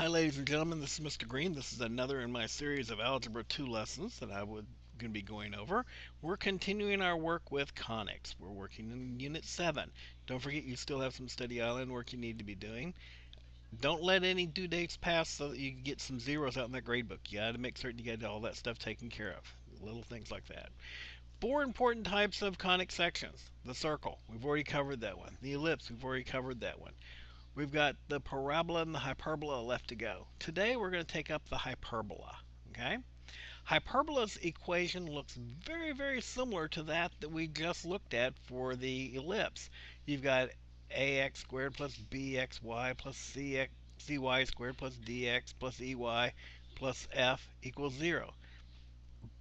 ladies and gentlemen, this is Mr. Green. This is another in my series of Algebra 2 lessons that I would going to be going over. We're continuing our work with conics. We're working in Unit 7. Don't forget you still have some study island work you need to be doing. Don't let any due dates pass so that you get some zeros out in that grade book. You got to make certain you get all that stuff taken care of. Little things like that. Four important types of conic sections. The circle, we've already covered that one. The ellipse, we've already covered that one. We've got the parabola and the hyperbola left to go. Today we're going to take up the hyperbola. Okay? Hyperbola's equation looks very, very similar to that we just looked at for the ellipse. You've got ax squared plus bxy plus cy squared plus dx plus ey plus f equals 0.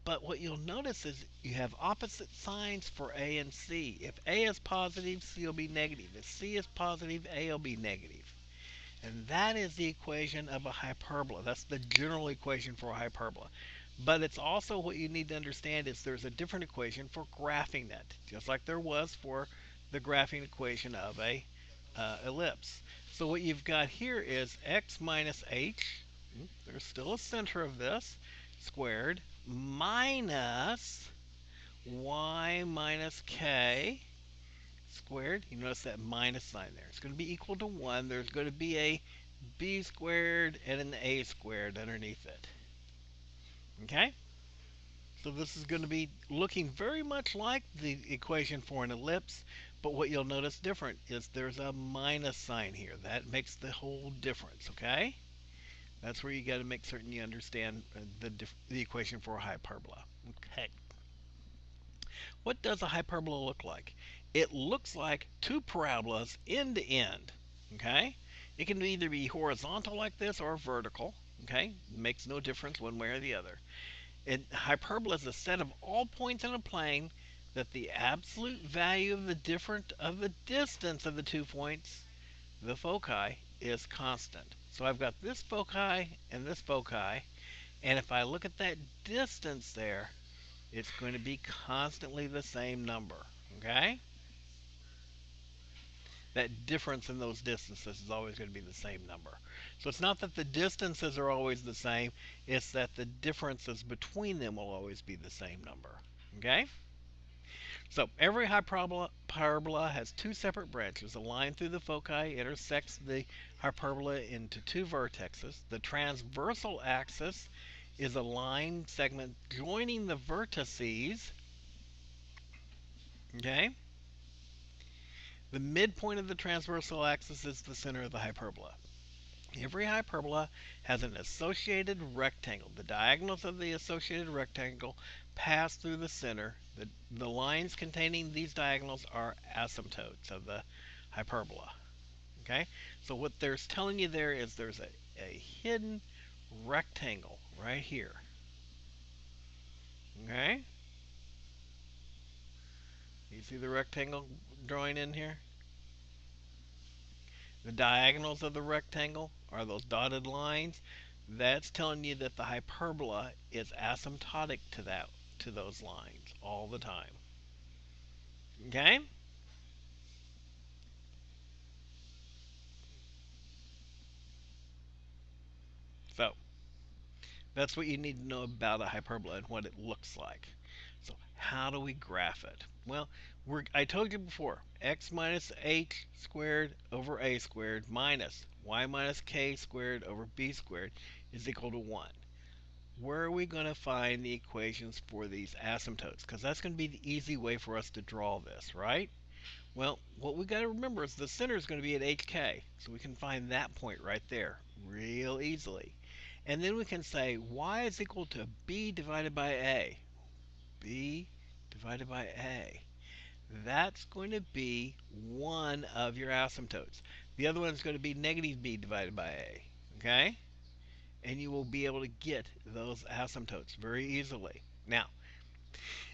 But what you'll notice is you have opposite signs for A and C. If A is positive, C will be negative. If C is positive, A will be negative. And that is the equation of a hyperbola. That's the general equation for a hyperbola. But it's also what you need to understand is there's a different equation for graphing that, just like there was for the graphing equation of a ellipse. So what you've got here is x minus h, there's still a center of this, squared, minus y minus k squared. You notice that minus sign there. It's going to be equal to 1. There's going to be a b squared and an a squared underneath it. Okay? So this is going to be looking very much like the equation for an ellipse, but what you'll notice different is there's a minus sign here. That makes the whole difference, okay? That's where you got to make certain you understand the equation for a hyperbola. Okay. What does a hyperbola look like? It looks like two parabolas end to end. Okay? It can either be horizontal like this or vertical. Okay? It makes no difference one way or the other. Hyperbola is a set of all points in a plane that the absolute value of the distance of the 2 points, the foci, is constant. So I've got this foci and this foci, and if I look at that distance there, it's going to be constantly the same number. Okay? That difference in those distances is always going to be the same number. So it's not that the distances are always the same, it's that the differences between them will always be the same number. Okay? So every hyperbola has two separate branches. A line through the foci intersects the hyperbola into two vertexes. The transversal axis is a line segment joining the vertices. Okay? The midpoint of the transversal axis is the center of the hyperbola. Every hyperbola has an associated rectangle. The diagonals of the associated rectangle pass through the center. The lines containing these diagonals are asymptotes of the hyperbola. Okay? So what there's telling you there is there's a hidden rectangle right here. Okay? You see the rectangle drawing in here? The diagonals of the rectangle are those dotted lines. That's telling you that the hyperbola is asymptotic to those lines all the time. Okay? So, that's what you need to know about a hyperbola and what it looks like. So, how do we graph it? Well, I told you before, x minus h squared over a squared minus y minus k squared over b squared is equal to 1. Where are we going to find the equations for these asymptotes? Because that's going to be the easy way for us to draw this, right? Well, what we got to remember is the center is going to be at hk, so we can find that point right there real easily. And then we can say y is equal to b divided by a. b divided by a. That's going to be one of your asymptotes. The other one is going to be negative b divided by a. Okay? And you will be able to get those asymptotes very easily. Now,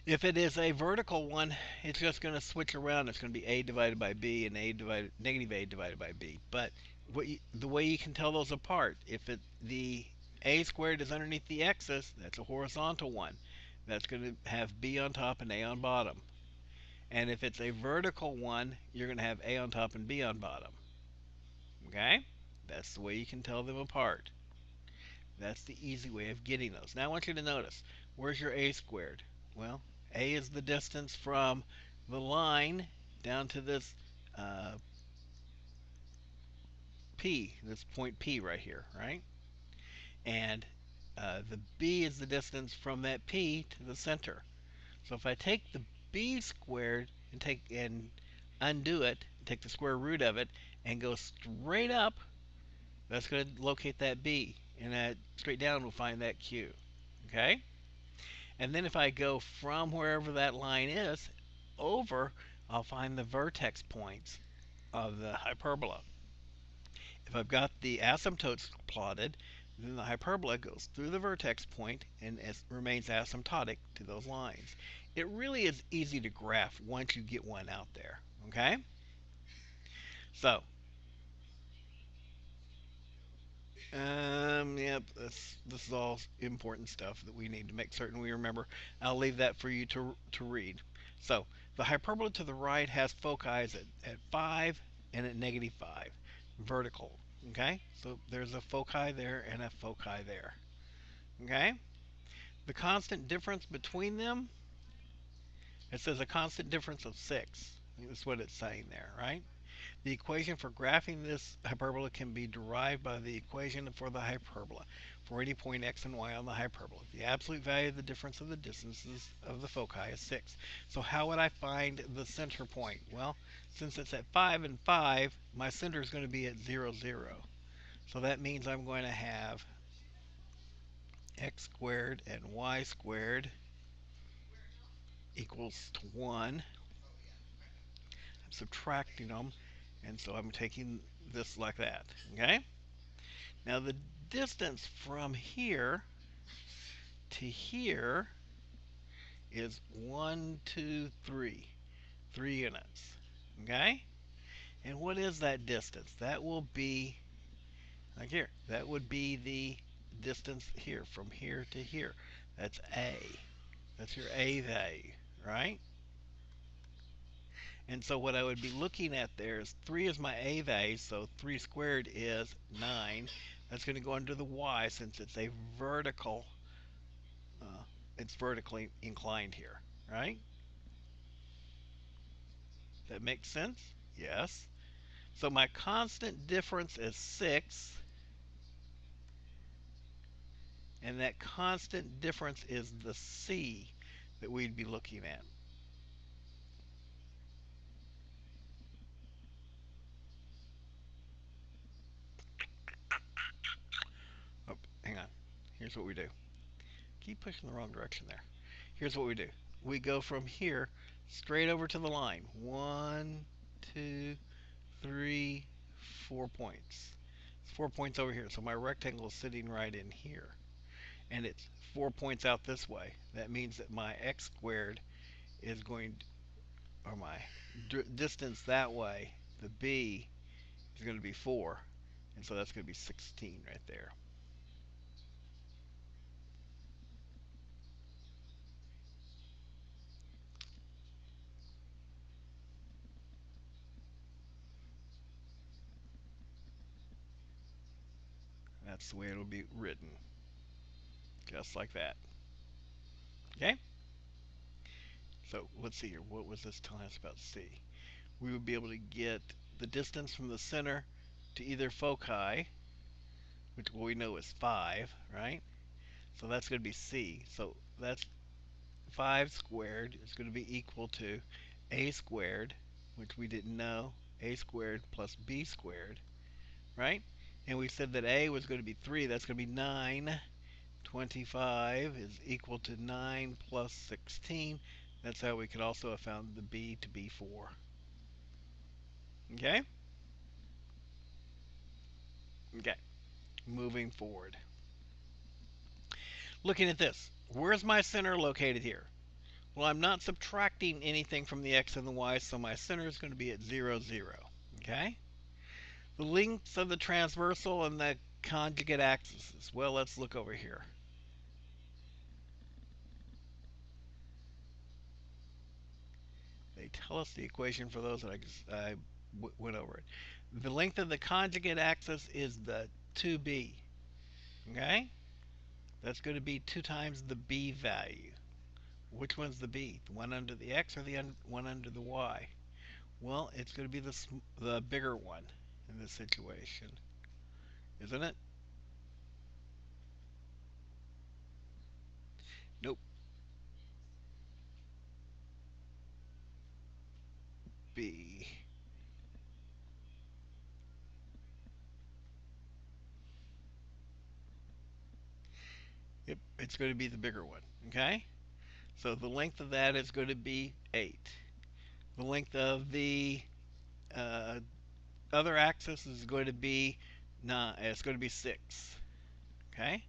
if it is a vertical one, it's just going to switch around. It's going to be a divided by b and negative a divided by b. But the way you can tell those apart, if the a squared is underneath the x's, that's a horizontal one. That's going to have b on top and a on bottom. And if it's a vertical one, you're going to have a on top and b on bottom. Okay? That's the way you can tell them apart. That's the easy way of getting those. Now I want you to notice, where's your a squared? Well, a is the distance from the line down to this uh, P, this point P right here, right? And the B is the distance from that P to the center. So if I take the B squared and undo it, take the square root of it, and go straight up, that's going to locate that B. And that straight down will find that Q. Okay? And then if I go from wherever that line is over, I'll find the vertex points of the hyperbola. If I've got the asymptotes plotted, then the hyperbola goes through the vertex point and remains asymptotic to those lines. It really is easy to graph once you get one out there. Okay? So, yep, this is all important stuff that we need to make certain we remember. I'll leave that for you to read. So, the hyperbola to the right has foci at 5 and at -5, vertical. Okay? So, there's a foci there and a foci there. Okay? The constant difference between them, it says a constant difference of 6. That's what it's saying there, right? The equation for graphing this hyperbola can be derived by the equation for the hyperbola for any point x and y on the hyperbola. The absolute value of the difference of the distances of the foci is 6. So how would I find the center point? Well, since it's at 5 and 5, my center is going to be at 0, 0. So that means I'm going to have x squared and y squared equals to 1. I'm subtracting them, and so I'm taking this like that. Okay? Now the distance from here to here is 1, 2, 3. 3 units. Okay? And what is that distance? That will be, like here, that would be the distance here, from here to here. That's A. That's your A value, right? And so what I would be looking at there is 3 is my A value, so 3 squared is 9. That's going to go under the Y since it's a vertical, it's vertically inclined here, right? That makes sense? Yes. So my constant difference is 6, and that constant difference is the C that we'd be looking at. Oh, hang on. Here's what we do. Keep pushing the wrong direction there. Here's what we do. We go from here straight over to the line. 1, 2, 3, 4 points. It's 4 points over here. So my rectangle is sitting right in here. And it's 4 points out this way. That means that my x squared is going to, or my distance that way, the b, is going to be 4. And so that's going to be 16 right there. That's the way it'll be written. Just like that. Okay? So let's see here. What was this telling us about C? We would be able to get the distance from the center to either foci, which we know is 5, right? So that's going to be C. So that's 5 squared is going to be equal to a squared, which we didn't know, a squared plus b squared, right? And we said that a was going to be 3. That's going to be 9. 25 is equal to 9 plus 16. That's how we could also have found the b to be 4. Okay? Okay. Moving forward. Looking at this. Where's my center located here? Well, I'm not subtracting anything from the x and the y, so my center is going to be at 0, 0. Okay? The lengths of the transversal and the conjugate axes. Well, let's look over here. They tell us the equation for those that I went over it. The length of the conjugate axis is the 2b. Okay? That's going to be 2 times the b value. Which one's the b? The one under the x or the one under the y? Well, it's going to be the bigger one in this situation, isn't it? Nope. B. Yep, it's going to be the bigger one. Okay? So the length of that is going to be 8. The length of the uh, other axis is going to be 9. It's going to be 6. Okay?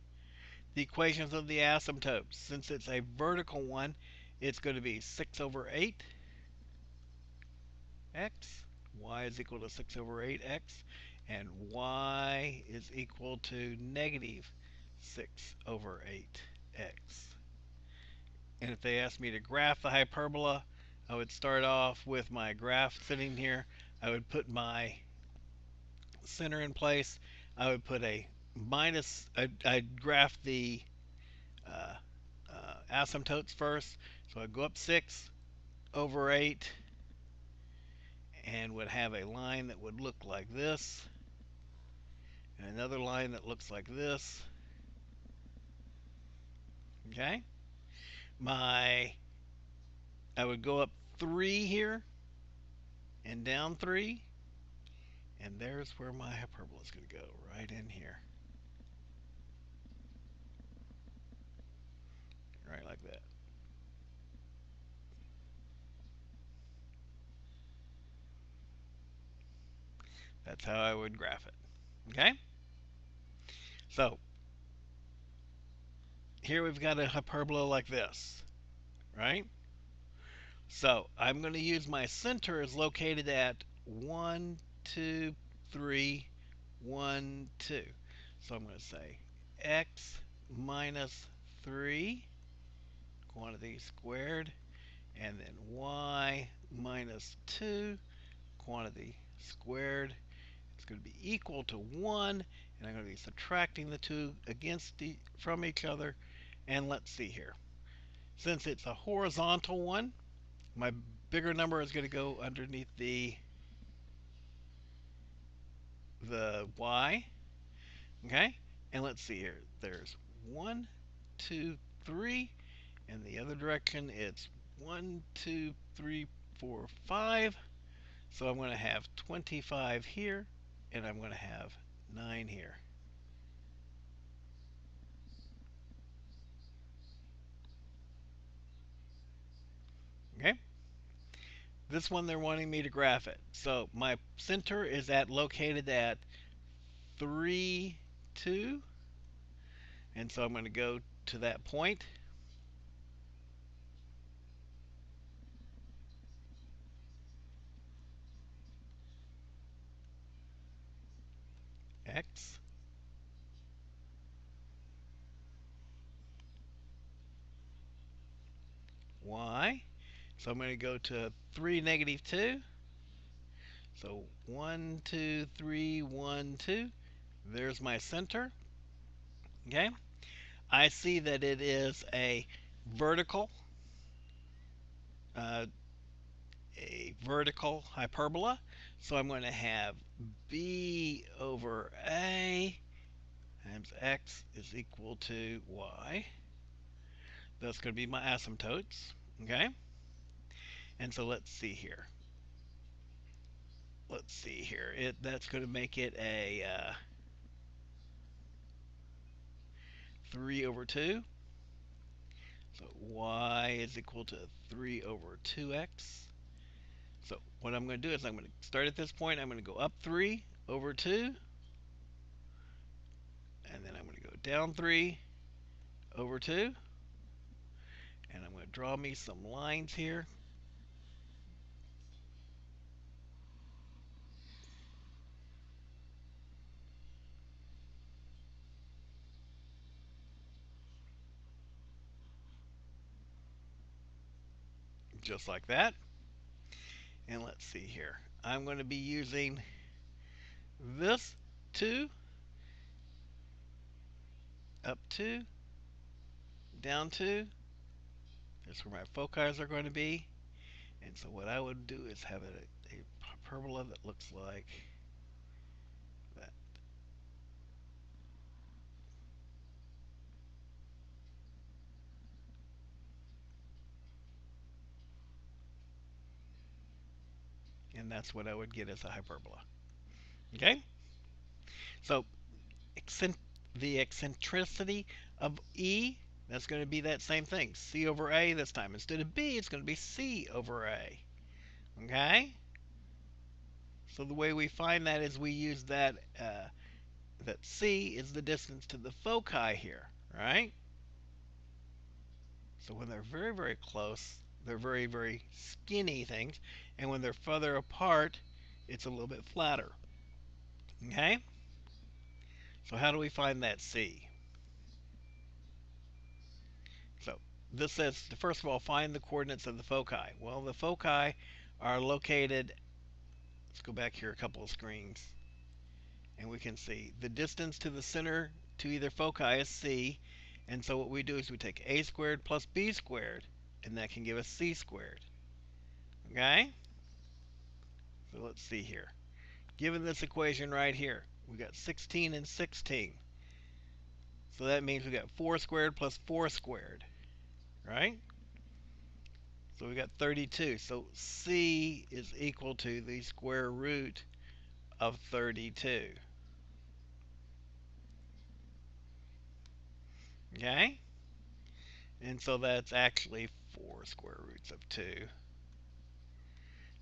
The equations of the asymptotes. Since it's a vertical one, it's going to be 6 over 8 x. Y is equal to 6 over 8x. And y is equal to negative 6 over 8x. And if they asked me to graph the hyperbola, I would start off with my graph sitting here. I would put my center in place. I would put a minus, I'd graph the uh, asymptotes first. So I'd go up 6 over 8 and would have a line that would look like this, and another line that looks like this. Okay? I would go up 3 here and down 3, and there's where my hyperbola is going to go, right in here. Right like that. That's how I would graph it. Okay? So, here we've got a hyperbola like this, right? So, I'm going to use my center is located at 1, 2, 3, 1, 2. So, I'm going to say x minus 3 quantity squared, and then y minus 2 quantity squared. It's going to be equal to 1, and I'm going to be subtracting the two from each other. And let's see here. Since it's a horizontal one, my bigger number is going to go underneath the y. Okay? And let's see here. There's 1, 2, 3. And the other direction, it's 1, 2, 3, 4, 5. So I'm going to have 25 here, and I'm going to have 9 here. Okay? This one they're wanting me to graph it. So my center is located at 3, 2. And so I'm going to go to that point. X. Y. So I'm going to go to 3, negative 2. So 1, 2, 3, 1, 2. There's my center. Okay. I see that it is uh, a vertical hyperbola. So I'm going to have b over a times x is equal to y. That's going to be my asymptotes. Okay. And so let's see here. That's going to make it a 3 over 2. So y is equal to 3 over 2x. So what I'm going to do is I'm going to start at this point. I'm going to go up 3 over 2. And then I'm going to go down 3 over 2. And I'm going to draw me some lines here. Just like that. And let's see here. I'm going to be using this 2 up 2 down to. That's where my foci are going to be. And so what I would do is have a hyperbola that looks like that. And that's what I would get as a hyperbola. Okay? So the eccentricity of E, that's going to be that same thing. C over A this time. Instead of B, it's going to be C over A. Okay? So the way we find that is we use that C is the distance to the foci here, right? So when they're very, very close, they're very, very skinny things. And when they're further apart, it's a little bit flatter. Okay? So how do we find that C? So this says, first of all, find the coordinates of the foci. Well, the foci are located, let's go back here a couple of screens, and we can see the distance to the center to either foci is C. And so what we do is we take A squared plus B squared, and that can give us C squared. Okay? So let's see here. Given this equation right here, we got 16 and 16. So that means we got 4 squared plus 4 squared, right? So we got 32. So C is equal to the square root of 32. Okay? And so that's actually 4 square roots of 2.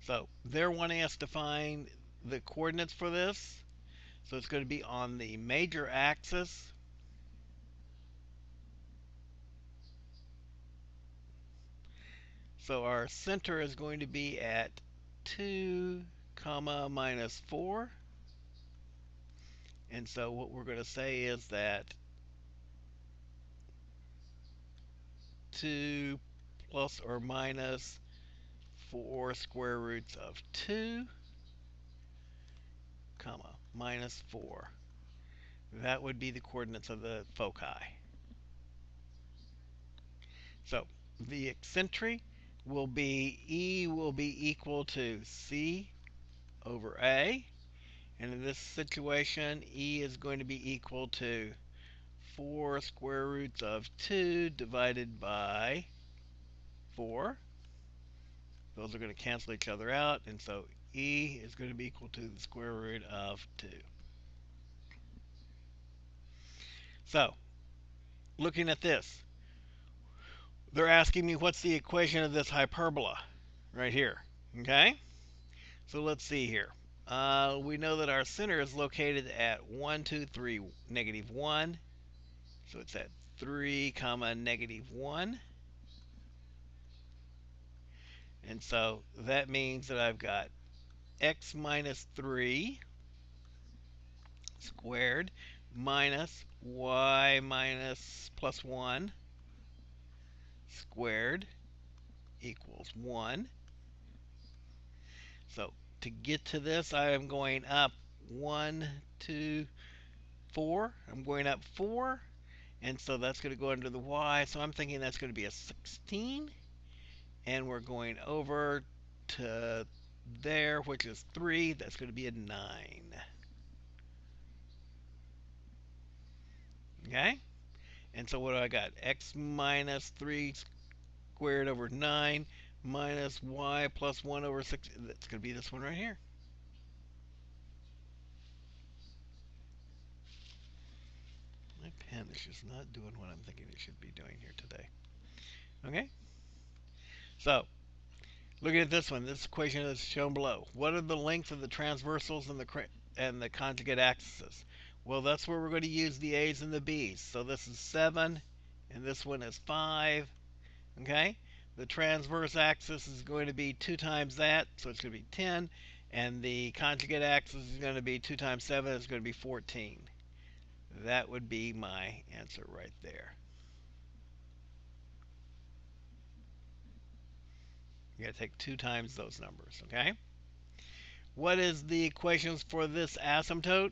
So they're wanting us to find the coordinates for this. So it's going to be on the major axis. So our center is going to be at 2 comma minus 4. And so what we're going to say is that 2 plus or minus 4 square roots of 2 comma minus 4. That would be the coordinates of the foci. So the eccentric will be E will be equal to C over A. And in this situation, E is going to be equal to 4 square roots of 2 divided by 4. Those are going to cancel each other out, and so E is going to be equal to the square root of 2. So, looking at this, they're asking me what's the equation of this hyperbola right here. Okay? So let's see here. We know that our center is located at 1, 2, 3, negative 1. So it's at 3 comma negative 1. And so that means that I've got x minus 3 squared minus y minus plus 1 squared equals 1. So to get to this, I am going up 1, 2, 4. I'm going up 4. And so that's going to go under the y. So I'm thinking that's going to be a 16. And we're going over to there, which is 3. That's going to be a 9. Okay? And so what do I got? X minus 3 squared over 9 minus y plus 1 over 6. That's going to be this one right here. My pen is just not doing what I'm thinking it should be doing here today. Okay? So, looking at this one, this equation is shown below. What are the lengths of the transversals and the conjugate axes? Well, that's where we're going to use the A's and the B's. So this is 7, and this one is 5. Okay? The transverse axis is going to be 2 times that, so it's going to be 10. And the conjugate axis is going to be 2 times 7, it's going to be 14. That would be my answer right there. You got to take 2 times those numbers, okay? What is the equations for this asymptote?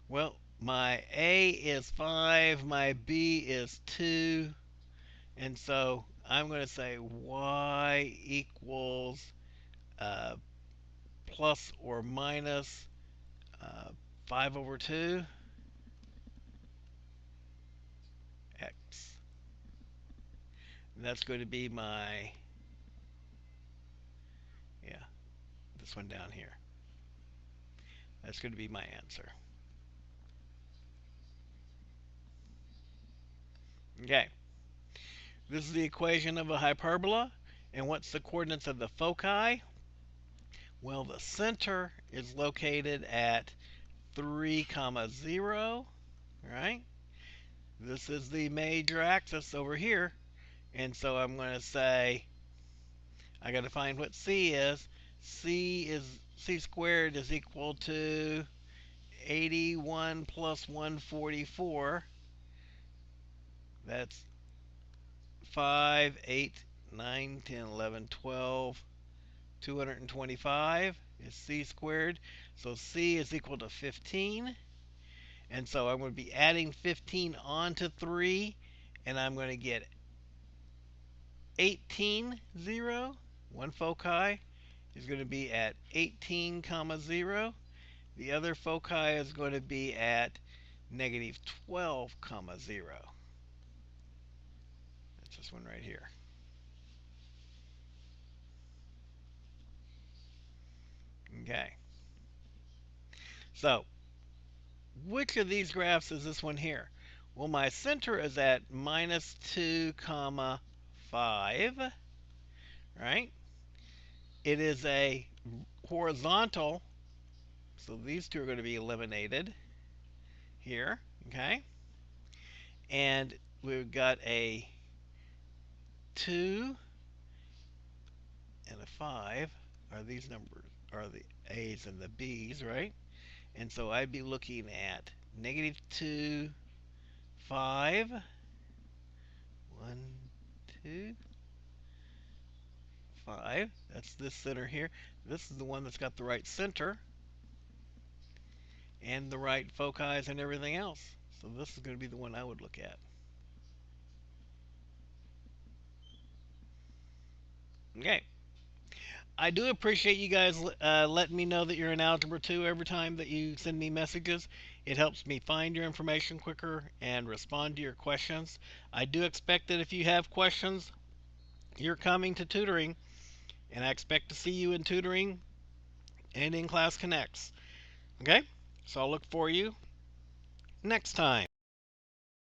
Well, my A is 5, my B is 2, And so I'm going to say y equals uh, plus or minus uh, 5 over 2 x. And that's going to be my, yeah, this one down here. That's going to be my answer. Okay. This is the equation of a hyperbola. And what's the coordinates of the foci? Well, the center is located at 3, 0, right? This is the major axis over here. And so I'm going to say, I got to find what C is. C squared is equal to 81 plus 144. That's 5, 8, 9, 10, 11, 12. 225 is C squared. So C is equal to 15. And so I'm going to be adding 15 onto 3. And I'm going to get 18, 0. One foci is going to be at 18, 0. The other foci is going to be at negative 12, 0. That's this one right here. Okay. So, which of these graphs is this one here? Well, my center is at minus 2, 5, right? It is a horizontal, so these two are going to be eliminated here, okay? And we've got a 2 and a 5 are these numbers, are the A's and the B's, right? And so I'd be looking at negative 2, 5, 1, 2, 5. That's this center here. This is the one that's got the right center and the right foci and everything else. So this is going to be the one I would look at. Okay. I do appreciate you guys letting me know that you're in Algebra 2 every time that you send me messages. It helps me find your information quicker and respond to your questions. I do expect that if you have questions, you're coming to tutoring, and I expect to see you in tutoring and in Class Connects. Okay? So I'll look for you next time.